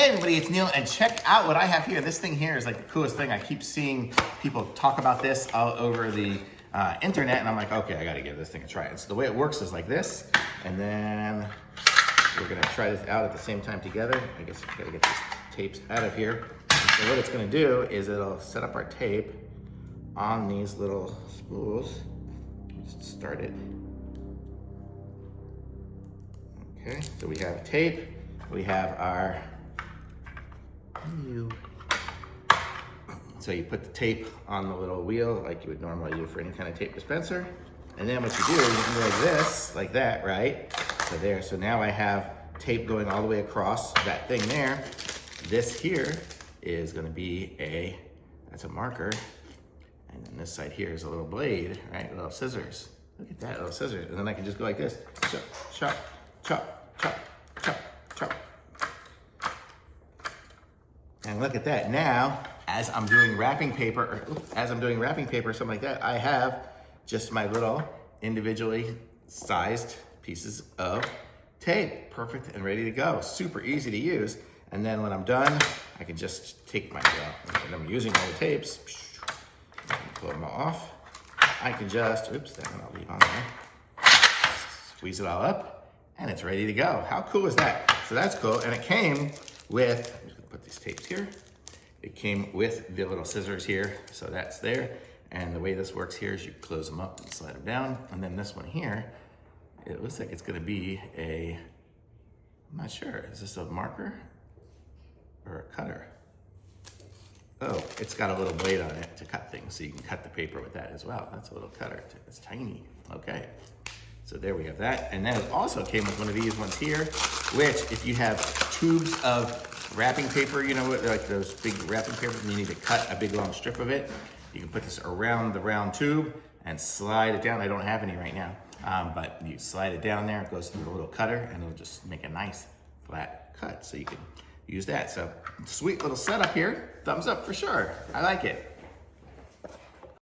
Hey everybody, it's Neil, and check out what I have here. This thing here is like the coolest thing. I keep seeing people talk about this all over the internet, and I'm like, okay, I gotta give this thing a try. And so the way it works is like this, and then we're gonna try this out at the same time together. I guess I gotta get these tapes out of here. And so what it's gonna do is it'll set up our tape on these little spools. Just start it. Okay, so we have tape, we have our So you put the tape on the little wheel like you would normally do for any kind of tape dispenser. And then what you do is you can go like this, like that, right? So there, so now I have tape going all the way across that thing there. This here is gonna be that's a marker. And then this side here is a little blade, right? Little scissors. Look at that, little scissors. And then I can just go like this. Chop, chop, chop, chop, chop, chop. And look at that. Now, as I'm doing wrapping paper, something like that, I have just my little individually sized pieces of tape. Perfect and ready to go. Super easy to use. And then when I'm done, I can just take my, and I'm using all the tapes, pull them off. I can just, oops, that one I'll leave on there. Squeeze it all up, and it's ready to go. How cool is that? So that's cool, and it came with, I'm just gonna put these tapes here. It came with the little scissors here, so that's there. And the way this works here is you close them up and slide them down. And then this one here, it looks like it's gonna be I'm not sure, is this a marker or a cutter? Oh, it's got a little blade on it to cut things, so you can cut the paper with that as well. That's a little cutter, it's tiny, okay. So there we have that. And then it also came with one of these ones here, which if you have tubes of wrapping paper, you know, like those big wrapping papers, and you need to cut a big long strip of it, you can put this around the round tube and slide it down. I don't have any right now, but you slide it down there, it goes through the little cutter, and it'll just make a nice flat cut. So you can use that. So sweet little setup here. Thumbs up for sure. I like it.